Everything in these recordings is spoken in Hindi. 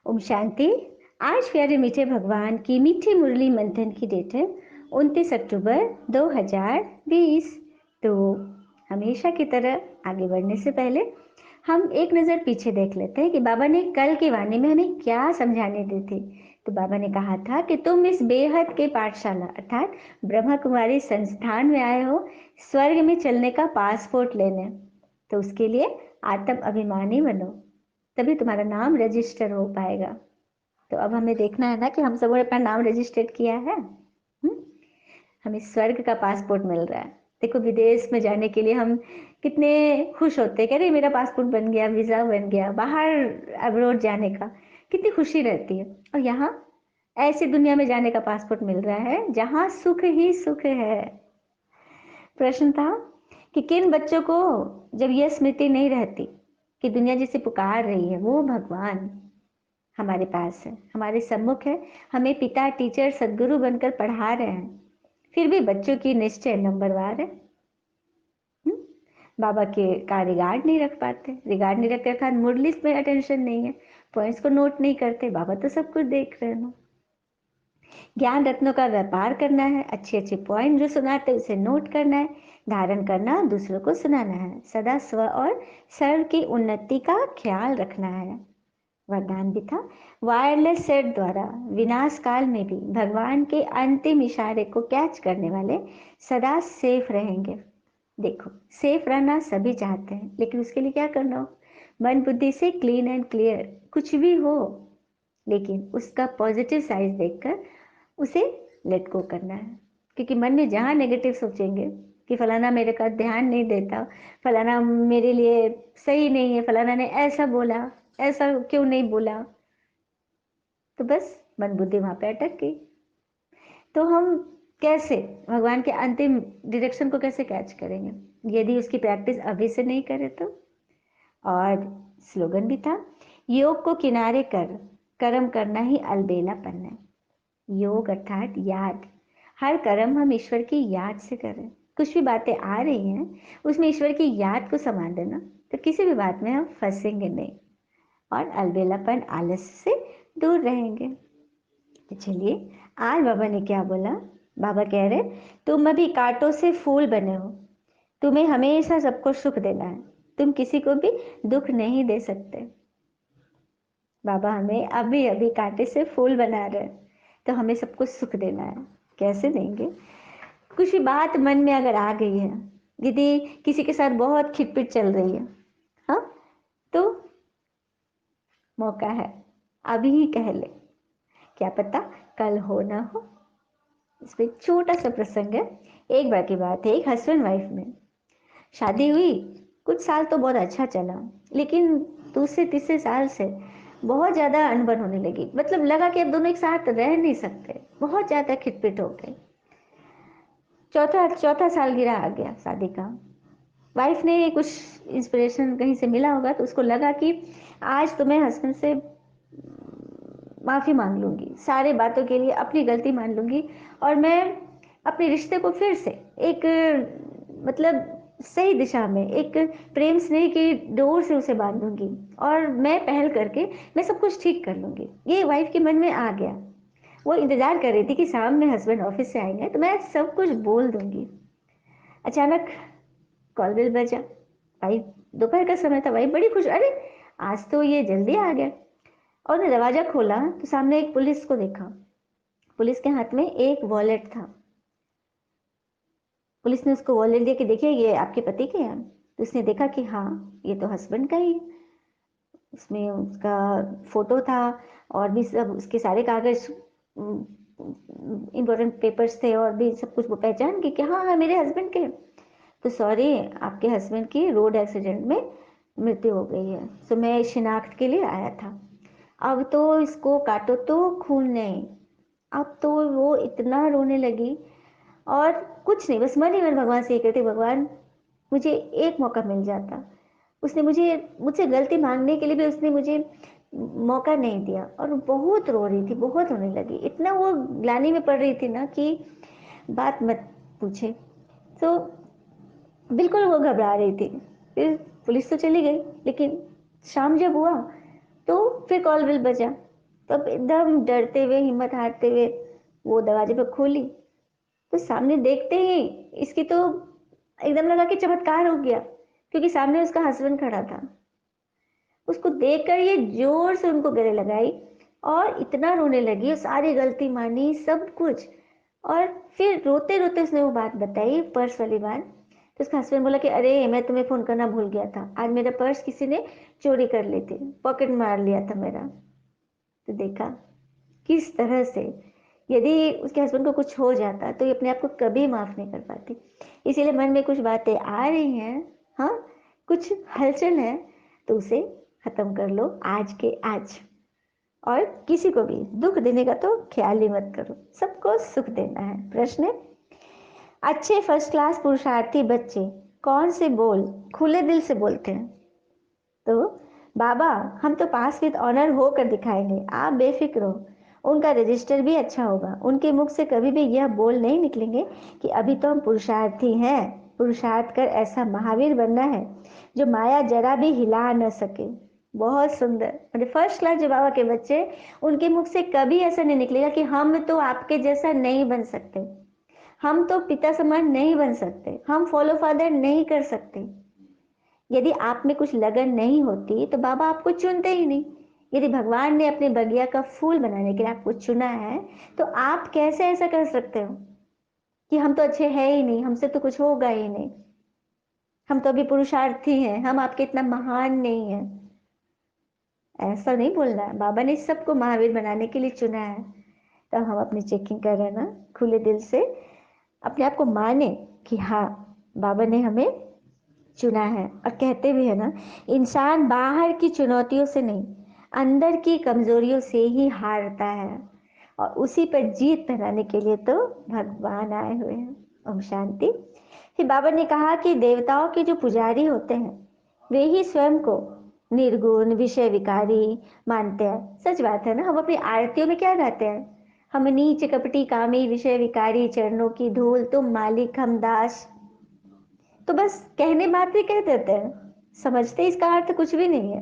ओम शांति। आज प्यारे मीठे भगवान की मीठी मुरली मंथन की डेट है 29 अक्टूबर 2020। तो हमेशा की तरह आगे बढ़ने से पहले हम एक नज़र पीछे देख लेते हैं कि बाबा ने कल की वाणी में हमें क्या समझाने दी थी। तो बाबा ने कहा था कि तुम इस बेहद के पाठशाला अर्थात ब्रह्मा कुमारी संस्थान में आए हो स्वर्ग में चलने का पासपोर्ट लेने। तो उसके लिए आत्म अभिमानी बनो, तभी तुम्हारा नाम रजिस्टर हो पाएगा। तो अब हमें देखना है ना कि हम सबों ने अपना नाम रजिस्टर्ड किया है। हमें स्वर्ग का पासपोर्ट मिल रहा है। देखो विदेश में जाने के लिए हम कितने खुश होते हैं कि अरे मेरा पासपोर्ट बन गया, वीज़ा बन गया, बाहर अब्रोड जाने का कितनी खुशी रहती है। और यहाँ ऐसी दुनिया में जाने का पासपोर्ट मिल रहा है जहाँ सुख ही सुख है। प्रश्न था कि किन बच्चों को जब यह स्मृति नहीं रहती कि दुनिया जिसे पुकार रही है वो भगवान हमारे पास है, हमारे सम्मुख है, हमें पिता टीचर सदगुरु बनकर पढ़ा रहे हैं, फिर भी बच्चों की निश्चय नंबरवार है। हुँ? बाबा के का रिगार्ड नहीं रख पाते, रिगार्ड नहीं रखते अर्थात मुरली में अटेंशन नहीं है, पॉइंट्स को नोट नहीं करते। बाबा तो सब कुछ देख रहे हैं ना। ज्ञान रत्नों का व्यापार करना है, अच्छे अच्छे पॉइंट जो सुनाते हैं उसे नोट करना है, धारण करना, दूसरों को सुनाना है, सदा स्व और सर्व की उन्नति का ख्याल रखना है। वरदान भी था, वायरलेस सेट द्वारा विनाश काल में भी भगवान के अंतिम इशारे को कैच करने वाले सदा सेफ रहेंगे। देखो सेफ रहना सभी चाहते हैं, लेकिन उसके लिए क्या करना हो? मन बुद्धि से क्लीन एंड क्लियर कुछ भी हो, लेकिन उसका पॉजिटिव साइड देखकर उसे लेट गो करना है। क्योंकि मन में जहाँ नेगेटिव सोचेंगे कि फलाना मेरे का ध्यान नहीं देता, फलाना मेरे लिए सही नहीं है, फलाना ने ऐसा बोला, ऐसा क्यों नहीं बोला, तो बस मन बुद्धि वहां पे अटक गई। तो हम कैसे भगवान के अंतिम डायरेक्शन को कैसे कैच करेंगे यदि उसकी प्रैक्टिस अभी से नहीं करें तो? और स्लोगन भी था, योग को किनारे कर कर्म करना ही अलबेलापन है। योग अर्थात याद, हर कर्म हम ईश्वर की याद से करें। कुछ भी बातें आ रही हैं उसमें ईश्वर की याद को समा देना, तो किसी भी बात में हम फंसेंगे नहीं और अलबेलापन आलस्य से दूर रहेंगे। तो चलिए आज बाबा ने क्या बोला। बाबा कह रहे तुम अभी कांटों से फूल बने हो, तुम्हें हमेशा सबको सुख देना है, तुम किसी को भी दुख नहीं दे सकते। बाबा हमें अभी अभी कांटे से फूल बना रहे हैं, तो हमें सबको सुख देना है। कैसे देंगे? कुछ भी बात मन में अगर आ गई है, यदि किसी के साथ बहुत खिटपिट चल रही है, हाँ, तो मौका है, अभी ही कह ले, क्या पता कल हो ना हो। इसमें एक छोटा सा प्रसंग है। एक बार की बात है, एक हस्बैंड वाइफ में शादी हुई, कुछ साल तो बहुत अच्छा चला, लेकिन दूसरे तीसरे साल से बहुत ज़्यादा अनबन होने लगी। मतलब लगा कि अब दोनों एक साथ रह नहीं सकते, बहुत ज़्यादा खिटपिट हो गए। चौथा चौथा सालगिरह आ गया शादी का। वाइफ ने कुछ इंस्पिरेशन कहीं से मिला होगा, तो उसको लगा कि आज तो मैं हस्बैंड से माफ़ी मांग लूँगी, सारे बातों के लिए अपनी गलती मान लूँगी, और मैं अपने रिश्ते को फिर से एक मतलब सही दिशा में, एक प्रेम स्नेह की डोर से उसे बांधूंगी, और मैं पहल करके मैं सब कुछ ठीक कर लूँगी। ये वाइफ के मन में आ गया। वो इंतज़ार कर रही थी कि शाम में हस्बैंड ऑफिस से आएंगे तो मैं सब कुछ बोल दूंगी। अचानक कॉल बेल बजा। भाई दोपहर का समय था, भाई बड़ी खुश, अरे आज तो ये जल्दी आ गया। और ने दरवाजा खोला तो सामने एक पुलिस को देखा। पुलिस के हाथ में एक वॉलेट था। पुलिस ने उसको वॉलेट दिया कि देखिए ये आपके पति के हैं। तो उसने देखा कि हाँ ये तो हस्बैंड का ही, उसमें उसका फोटो था और भी सब उसके सारे कागज, इम्पोर्टेंट पेपर्स थे और भी सब कुछ। वो पहचान गई कि हाँ हाँ मेरे हस्बैंड के। तो सॉरी, आपके हस्बैंड की रोड एक्सीडेंट में मृत्यु हो गई है, तो मैं शिनाख्त के लिए आया था। अब तो इसको काटो तो खून नहीं। अब तो वो इतना रोने लगी और कुछ नहीं, बस मन ही मन भगवान से ये कहते, भगवान मुझे एक मौका मिल जाता। उसने मुझे मुझसे गलती मांगने के लिए भी उसने मुझे मौका नहीं दिया, और बहुत रो रही थी, बहुत रोने लगी, इतना वो ग्लानि में पड़ रही थी ना कि बात मत पूछे। तो बिल्कुल वो घबरा रही थी। फिर पुलिस तो चली गई, लेकिन शाम जब हुआ तो फिर कॉल बिल बजा। तब एकदम डरते हुए, हिम्मत हारते हुए वो दरवाजे पे खोली, तो सामने देखते ही इसकी तो एकदम लगा कि चमत्कार हो गया, क्योंकि सामने उसका हस्बैंड खड़ा था। उसको देखकर ये जोर से उनको गले लगाई और इतना रोने लगी और सारी गलती मानी सब कुछ। और फिर रोते रोते उसने वो बात बताई, पर्स वाली बात। तो उसका हस्बैंड बोला कि अरे मैं तुम्हें फोन करना भूल गया था, आज मेरा पर्स किसी ने चोरी कर ली थी, पॉकेट मार लिया था मेरा। तो देखा किस तरह से यदि उसके हस्बैंड को कुछ हो जाता तो ये अपने आप को कभी माफ नहीं कर पाती। इसीलिए मन में कुछ बातें आ रही हैं, हाँ, कुछ हलचल है, तो उसे खत्म कर लो आज के आज। और किसी को भी दुख देने का तो ख्याल ही मत करो, सबको सुख देना है। प्रश्न है, अच्छे फर्स्ट क्लास पुरुषार्थी बच्चे कौन से बोल खुले दिल से बोलते हैं? तो बाबा हम तो पास विद ऑनर होकर दिखाएंगे, आप बेफिक्र हो। उनका रजिस्टर भी अच्छा होगा, उनके मुख से कभी भी यह बोल नहीं निकलेंगे कि अभी तो हम पुरुषार्थी हैं, पुरुषार्थ कर ऐसा महावीर बनना है जो माया जरा भी हिला न सके। बहुत सुंदर, मतलब फर्स्ट क्लास जो बाबा के बच्चे, उनके मुख से कभी ऐसा नहीं निकलेगा कि हम तो आपके जैसा नहीं बन सकते, हम तो पिता समान नहीं बन सकते, हम फॉलो फादर नहीं कर सकते। यदि आप में कुछ लगन नहीं होती तो बाबा आपको चुनते ही नहीं। यदि भगवान ने अपने बगिया का फूल बनाने के लिए आपको चुना है, तो आप कैसे ऐसा कर सकते हो कि हम तो अच्छे हैं ही नहीं, हमसे तो कुछ होगा ही नहीं, हम तो अभी पुरुषार्थी हैं, हम आपके इतना महान नहीं है। ऐसा नहीं बोलना है, बाबा ने सबको महावीर बनाने के लिए चुना है। तो हम अपनी चेकिंग कर रहे हैं ना, खुले दिल से अपने आप को माने कि हाँ, बाबा ने हमें चुना है। और कहते भी है ना, इंसान बाहर की चुनौतियों से नहीं, अंदर की कमजोरियों से ही हारता है, और उसी पर जीत बनाने के लिए तो भगवान आए हुए हैं। ओम शांति। फिर बाबा ने कहा कि देवताओं के जो पुजारी होते हैं वे ही स्वयं को निर्गुण विषय विकारी मानते हैं। सच बात है ना, हम अपनी आरतियों में क्या गाते हैं? हम नीच कपटी कामी विषय विकारी चरणों की धूल, तुम मालिक हम दास। तो बस कहने मात्र ही कह देते हैं, समझते इसका अर्थ कुछ भी नहीं है।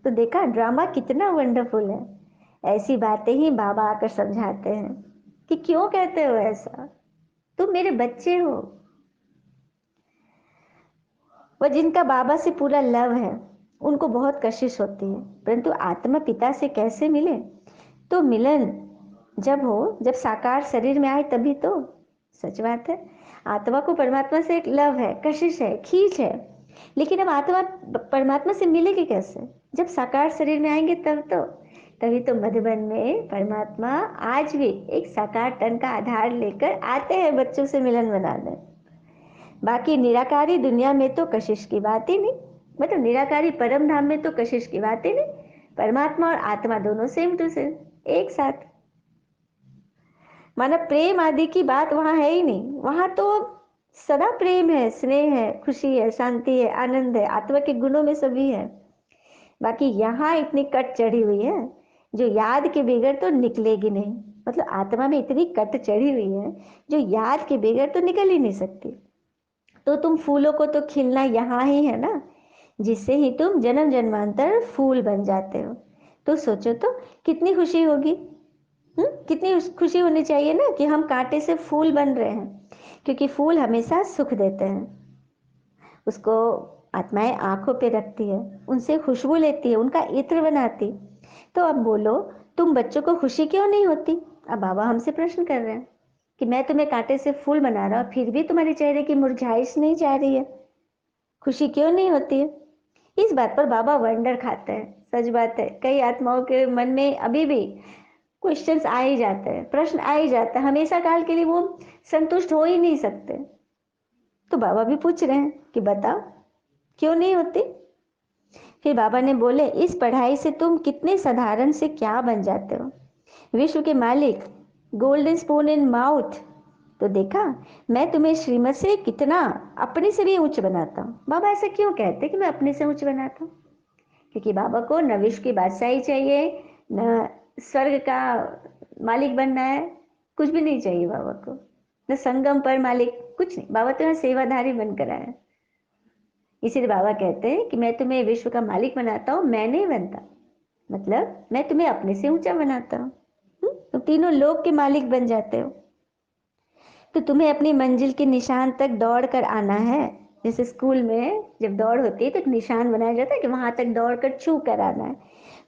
तो देखा ड्रामा कितना वंडरफुल है। ऐसी बातें ही बाबा आकर समझाते हैं कि क्यों कहते हो ऐसा, तुम मेरे बच्चे हो। वह जिनका बाबा से पूरा लव है उनको बहुत कशिश होती है, परंतु आत्मा पिता से कैसे मिले? तो मिलन जब हो, जब साकार शरीर में आए तभी तो। सच बात है, आत्मा को परमात्मा से एक लव है, कशिश है, खींच है। लेकिन अब आत्मा परमात्मा से मिलेगी कैसे? जब साकार शरीर में आएंगे तब तो। तभी तो मधुबन में परमात्मा आज भी एक साकार तन का आधार लेकर आते हैं बच्चों से मिलन बनाने। बाकी निराकारी दुनिया में तो कशिश की बात ही नहीं, मतलब निराकारी परम धाम में तो कशिश की बात ही नहीं। परमात्मा और आत्मा दोनों सेम टू सेम एक साथ, माना प्रेम आदि की बात वहां है ही नहीं। वहां तो सदा प्रेम है, स्नेह है, खुशी है, शांति है, आनंद है, आत्मा के गुणों में सभी है। बाकी यहाँ इतनी कट चढ़ी हुई है जो याद के बगैर तो निकलेगी नहीं। मतलब आत्मा में इतनी कट चढ़ी हुई है जो याद के बगैर तो निकल ही नहीं सकती। तो तुम फूलों को तो खिलना यहाँ ही है ना, जिससे ही तुम जन्म जन्मांतर फूल बन जाते हो। तो सोचो तो कितनी खुशी होगी। कितनी खुशी होनी चाहिए ना कि हम कांटे से फूल बन रहे हैं, क्योंकि फूल हमेशा सुख देते हैं। उसको आत्माएं आंखों पे रखती है, उनसे खुशबू लेती है, उनका इत्र बनाती। तो अब बोलो, तुम बच्चों को खुशी क्यों नहीं होती? अब बाबा हमसे प्रश्न कर रहे हैं कि मैं तुम्हें कांटे से फूल बना रहा हूं, फिर भी तुम्हारे चेहरे की मुरझाइश नहीं जा रही है, खुशी क्यों नहीं होती है? इस बात पर बाबा वंडर खाते हैं। सच बात है, कई आत्माओं के मन में अभी भी क्वेश्चंस आ ही जाते हैं, प्रश्न आ ही जाता है, हमेशा काल के लिए वो संतुष्ट हो ही नहीं सकते। तो बाबा भी पूछ रहे हैं कि बताओ क्यों नहीं होती? फिर बाबा ने बोले, इस पढ़ाई से तुम कितने साधारण से क्या बन जाते हो, विश्व के मालिक, गोल्डन स्पून इन माउथ। तो देखा मैं तुम्हें श्रीमत से कितना अपने से भी ऊंच बनाता हूँ। बाबा ऐसा क्यों कहते कि मैं अपने से ऊंच बनाता हूँ? क्योंकि बाबा को न विश्व की बादशाही चाहिए, न स्वर्ग का मालिक बनना है, कुछ भी नहीं चाहिए बाबा को, न संगम पर मालिक, कुछ नहीं। बाबा तो यहाँ सेवाधारी बनकर आए। इसीलिए बाबा कहते हैं कि मैं तुम्हें विश्व का मालिक बनाता हूँ, मैं नहीं बनता। मतलब मैं तुम्हें अपने से ऊंचा बनाता हूँ। तुम तीनों लोक के मालिक बन जाते हो। तो तुम्हें अपनी मंजिल के निशान तक दौड़ कर आना है। जैसे स्कूल में जब दौड़ होती है तो एक निशान बनाया जाता है कि वहां तक दौड़ कर छू कर आना है।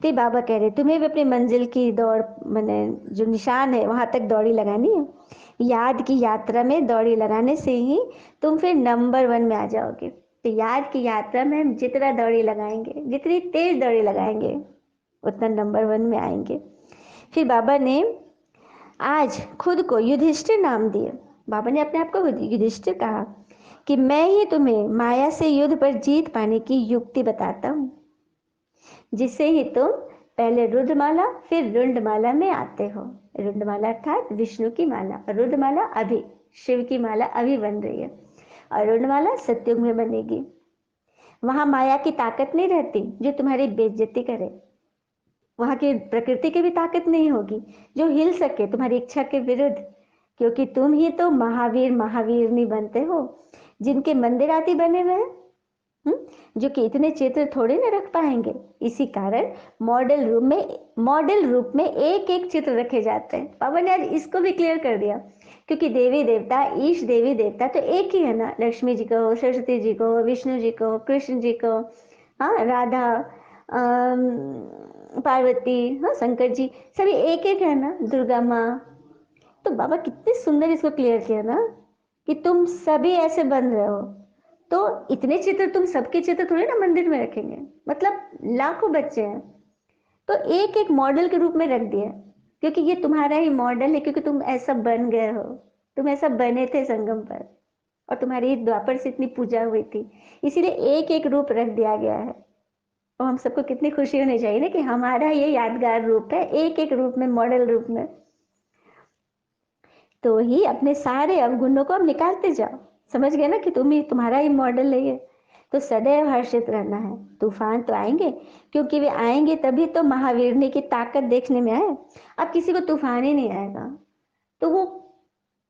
तो ये बाबा कह रहे तुम्हें भी अपनी मंजिल की दौड़, मैंने जो निशान है वहां तक दौड़ी लगानी है। याद की यात्रा में दौड़ी लगाने से ही तुम फिर नंबर 1 में आ जाओगे। तो याद की यात्रा में हम जितना दौड़ी लगाएंगे, जितनी तेज दौड़ी लगाएंगे, उतना नंबर 1 में आएंगे। फिर बाबा ने आज खुद को युधिष्ठिर नाम दिए। बाबा ने अपने आप को युधिष्ठिर कहा कि मैं ही तुम्हें माया से युद्ध पर जीत पाने की युक्ति बताता हूँ, जिससे ही तुम पहले रुद्रमाला फिर रुंडमाला में आते हो। रुंडमाला अर्थात विष्णु की माला, और रुद्रमाला अभी शिव की माला अभी बन रही है, और रुंडमाला सत्युग में बनेगी। वहां माया की ताकत नहीं रहती जो तुम्हारी बेइज्जती करे। वहां की प्रकृति की भी ताकत नहीं होगी जो हिल सके तुम्हारी इच्छा के विरुद्ध, क्योंकि तुम ही तो महावीर महावीरनी बनते हो, जिनके मंदिर आदि बने हुए हैं। जो कि इतने चित्र थोड़े ना रख पाएंगे। इसी कारण मॉडल रूप में एक एक चित्र रखे जाते हैं। बाबा ने आज इसको भी क्लियर कर दिया, क्योंकि देवी देवता, ईश देवी देवता तो एक ही है ना। लक्ष्मी जी को, सरस्वती जी को, विष्णु जी को, कृष्ण जी को, हाँ राधा, पार्वती, हाँ शंकर जी, सभी एक एक है ना, दुर्गा माँ। तो बाबा कितने सुंदर इसको क्लियर किया ना कि तुम सभी ऐसे बन रहे हो। तो इतने चित्र, तुम सबके चित्र थोड़े ना मंदिर में रखेंगे, मतलब लाखों बच्चे हैं, तो एक एक मॉडल के रूप में रख दिया, क्योंकि ये तुम्हारा ही मॉडल है, क्योंकि तुम ऐसा बन गए हो। तुम ऐसा बने थे संगम पर, और तुम्हारी द्वापर से इतनी पूजा हुई थी, इसीलिए एक एक रूप रख दिया गया है। और हम सबको कितनी खुशी होनी चाहिए ना कि हमारा ये यादगार रूप है, एक एक रूप में, मॉडल रूप में। तो ही अपने सारे अवगुणों को अब निकालते जाओ। समझ गए ना कि तुम्हारा ही मॉडल है ये। तो सदैव हर्षित रहना है। तूफान तो आएंगे, क्योंकि वे आएंगे तभी तो महावीरनी की ताकत देखने में आए। अब किसी को तूफान ही नहीं आएगा तो वो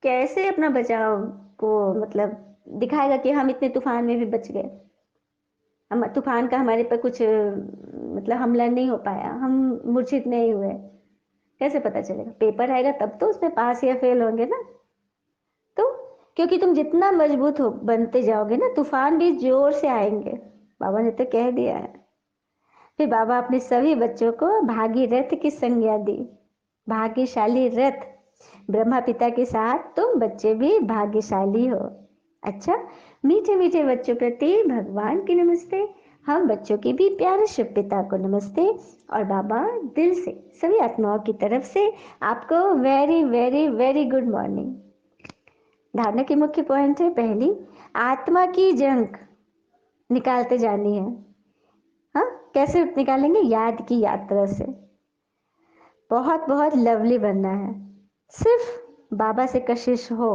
कैसे अपना बचाव को मतलब दिखाएगा कि हम इतने तूफान में भी बच गए। हम तूफान का हमारे पर कुछ मतलब हमला नहीं हो पाया, हम मूर्छित नहीं हुए, कैसे पता चलेगा? पेपर आएगा तब तो उसमें पास या फेल होंगे ना। तो क्योंकि तुम जितना मजबूत हो बनते जाओगे ना, तूफान भी जोर से आएंगे। बाबा ने तो कह दिया है। फिर बाबा अपने सभी बच्चों को भागीरथ की संज्ञा दी। भाग्यशाली रथ, ब्रह्मा पिता के साथ तुम बच्चे भी भाग्यशाली हो। अच्छा, मीठे मीठे बच्चों प्रति भगवान की नमस्ते। हम बच्चों के भी प्यारे शिव पिता को नमस्ते। और बाबा दिल से सभी आत्माओं की तरफ से आपको very very very good morning. धारणा की मुख्य पॉइंट है, पहली, आत्मा की जंग निकालते जानी है। हाँ, कैसे निकालेंगे? याद की यात्रा से। बहुत बहुत लवली बनना है। सिर्फ बाबा से कशिश हो,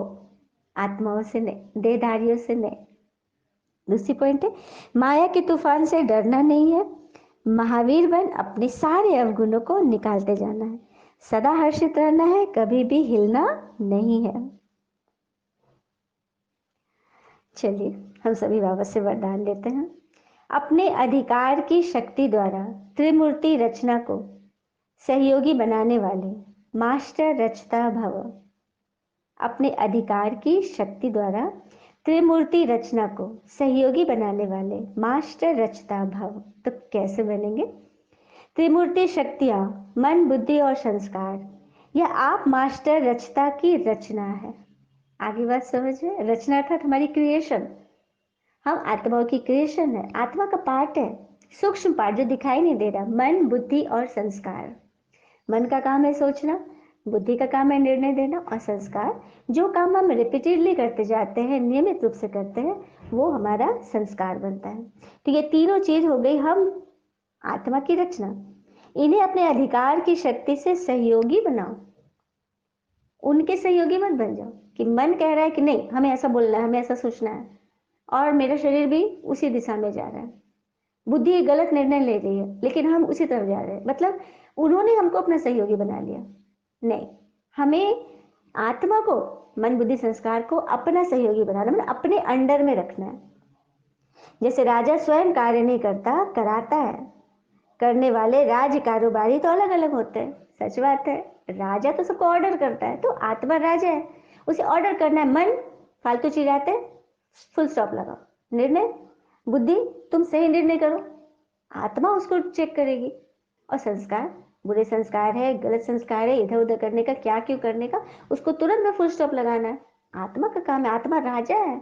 आत्माओं से नहीं, देहधारियों से नहीं। दूसरी पॉइंट है, माया के तूफान से डरना नहीं है। महावीर बन अपने सारे अवगुणों को निकालते जाना है। सदा हर्षित रहना है, कभी भी हिलना नहीं है। चलिए हम सभी बाबा से वरदान लेते हैं। अपने अधिकार की शक्ति द्वारा त्रिमूर्ति रचना को सहयोगी बनाने वाले मास्टर रचता भव। अपने अधिकार की शक्ति द्वारा त्रिमूर्ति रचना को सहयोगी बनाने वाले मास्टर रचता भव। तो कैसे बनेंगे? त्रिमूर्ति शक्तियां मन, बुद्धि और संस्कार, यह आप मास्टर रचता की रचना है। आगे बात समझे? रचना अर्थात हमारी क्रिएशन। हम आत्माओं की क्रिएशन है, आत्मा का पार्ट है, सूक्ष्म पार्ट जो दिखाई नहीं दे रहा। मन, बुद्धि और संस्कार। मन का काम है सोचना, बुद्धि का काम है निर्णय देना, और संस्कार जो काम हम रिपीटेडली करते जाते हैं, नियमित रूप से करते हैं, वो हमारा संस्कार बनता है। तो ये तीनों चीज हो गई हम आत्मा की रचना। इन्हें अपने अधिकार की शक्ति से सहयोगी बनाओ। उनके सहयोगी मत बन जाओ कि मन कह रहा है कि नहीं हमें ऐसा बोलना है, हमें ऐसा सोचना है, और मेरा शरीर भी उसी दिशा में जा रहा है। बुद्धि एक गलत निर्णय ले रही है लेकिन हम उसी तरफ जा रहे हैं, मतलब उन्होंने हमको अपना सहयोगी बना लिया। नहीं, हमें आत्मा को, मन बुद्धि संस्कार को अपना सहयोगी बनाना, मतलब अपने अंडर में रखना है। जैसे राजा स्वयं कार्य नहीं करता, कराता है। करने वाले राज कारोबारी तो अलग अलग होते हैं, सच बात है। राजा तो सबको ऑर्डर करता है, तो आत्मा राजा है, उसे ऑर्डर करना है। मन फालतू चिल्लाते हैं, फुल स्टॉप लगाओ। निर्णय बुद्धि, तुम सही निर्णय करो, आत्मा उसको चेक करेगी। और संस्कार, बुरे संस्कार है, गलत संस्कार है, इधर उधर करने का, क्या क्यों करने का, उसको तुरंत में फुल स्टॉप लगाना है। आत्मा का काम है, आत्मा राजा है।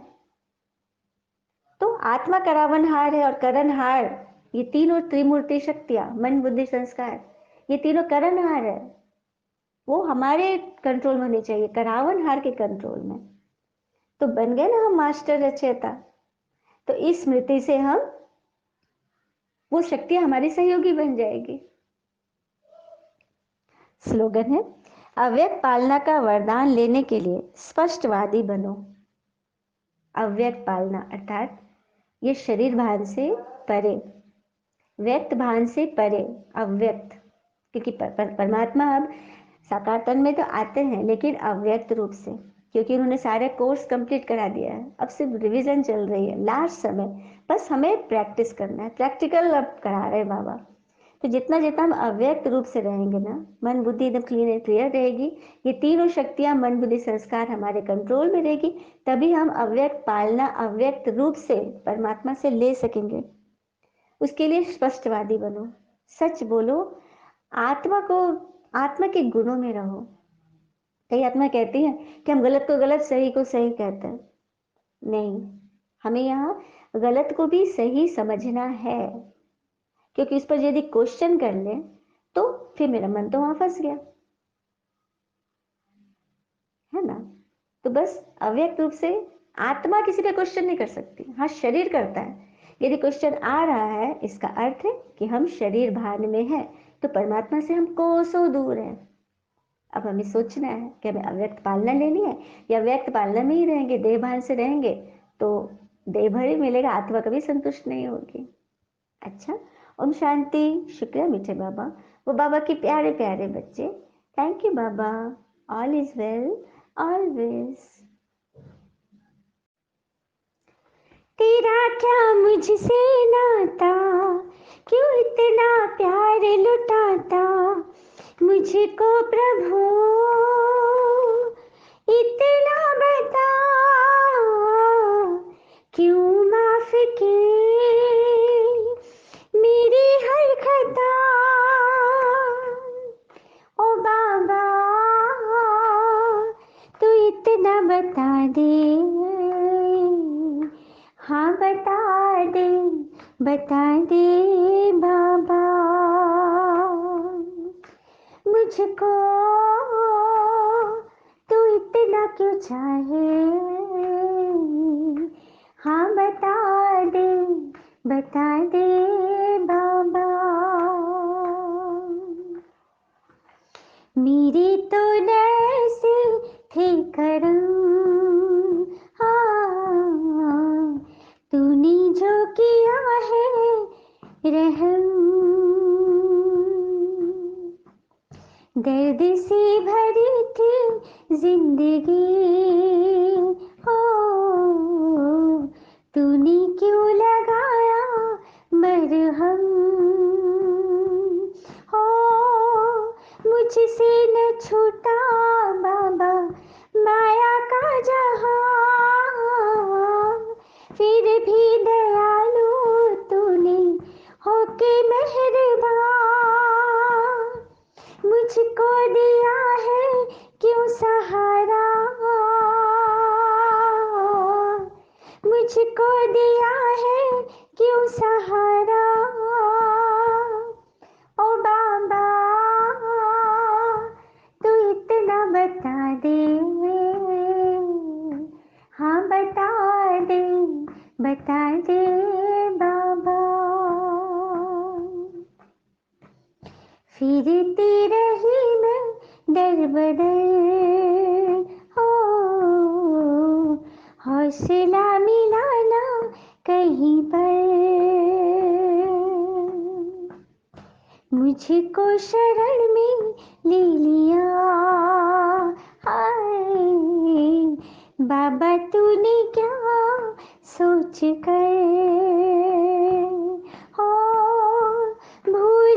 तो आत्मा करावनहार है और करणहार, ये तीनों त्रिमूर्ति शक्तियां, मन बुद्धि संस्कार, ये तीनों करणहार है, वो हमारे कंट्रोल में होनी चाहिए, करावनहार के कंट्रोल में। तो बन गए ना हम मास्टर रचयिता। तो इस स्मृति से हम, वो शक्तियां हमारी सहयोगी बन जाएगी। स्लोगन है, अव्यक्त पालना का वरदान लेने के लिए स्पष्टवादी बनो। अव्यक्त पालना अर्थात ये शरीर भान से परे, व्यक्त भान से परे, अव्यक्त, क्योंकि परमात्मा अब साकार तन में तो आते हैं, लेकिन अव्यक्त रूप से, क्योंकि उन्होंने सारे कोर्स कंप्लीट करा दिया है। अब सिर्फ रिवीजन चल रही है, लास्ट समय, बस हमें प्रैक्टिस करना है, प्रैक्टिकल अब करा रहे हैं बाबा। तो जितना जितना हम अव्यक्त रूप से रहेंगे ना, मन बुद्धि एकदम क्लीन एंड क्लियर रहेगी, ये तीनों शक्तियां मन बुद्धि संस्कार हमारे कंट्रोल में रहेगी, तभी हम अव्यक्त पालना अव्यक्त रूप से परमात्मा से ले सकेंगे। उसके लिए स्पष्टवादी बनो, सच बोलो, आत्मा को, आत्मा के गुणों में रहो। कई आत्मा कहती है कि हम गलत को गलत, सही को सही कहते हैं। नहीं, हमें यहाँ गलत को भी सही समझना है, क्योंकि उस पर यदि क्वेश्चन कर ले तो फिर मेरा मन तो वहां फंस गया है ना। तो बस अव्यक्त रूप से आत्मा किसी पे क्वेश्चन नहीं कर सकती, हाँ शरीर करता है। यदि क्वेश्चन आ रहा है, इसका अर्थ है कि हम शरीर भान में हैं, तो परमात्मा से हम कोसों दूर हैं। अब हमें सोचना है कि हमें अव्यक्त पालना लेनी है या व्यक्त पालना में ही रहेंगे, देह भान से रहेंगे तो देह भर ही मिलेगा, आत्मा कभी संतुष्ट नहीं होगी। अच्छा, ओम शांति। शुक्रिया मीठे बाबा, वो बाबा के प्यारे प्यारे बच्चे। Thank you Baba, all is well always. तेरा क्या मुझसे नाता, क्यों इतना प्यार लुटाता मुझको प्रभु, इतना बता, क्यों माफ की मेरी हर खता। ओ बाबा तू इतना बता दे, हाँ बता दे बाबा मुझको, तू इतना क्यों चाहे, हाँ बता दे बाबा। मेरे तो ऐसे थे करम, हाँ तूने जो किया है रहम, दर्द से भरी थी जिंदगी, हो तूने क्यों लगाया मरहम, हो मुझसे न छूटा बाबा माया का जहां, फिर भी दयालु तूने होके मेहरबान, मुझको दिया है क्यों सहारा, मुझको दिया है क्यों सहारा। ओ बाबा तू इतना बता दे, हाँ बता दे बाबा। फिरती रही मैं दर बदर, हो हौसला मिला ना कहीं पर, मुझको शरण में ले लिया, हाय बाबा तूने क्या सोच कर, हो भूल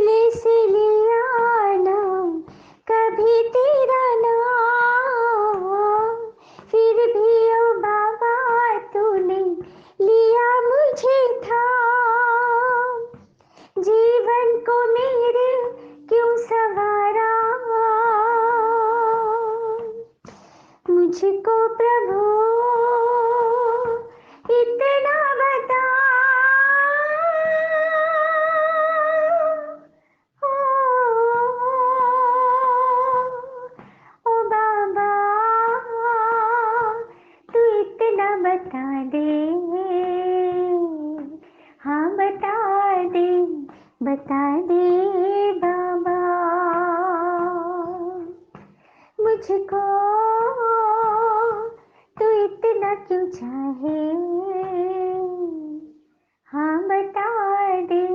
मुझको तू इतना क्यों चाहे, हाँ दे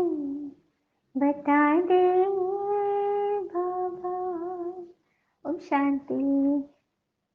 बता दे बाबा। ओम शांति।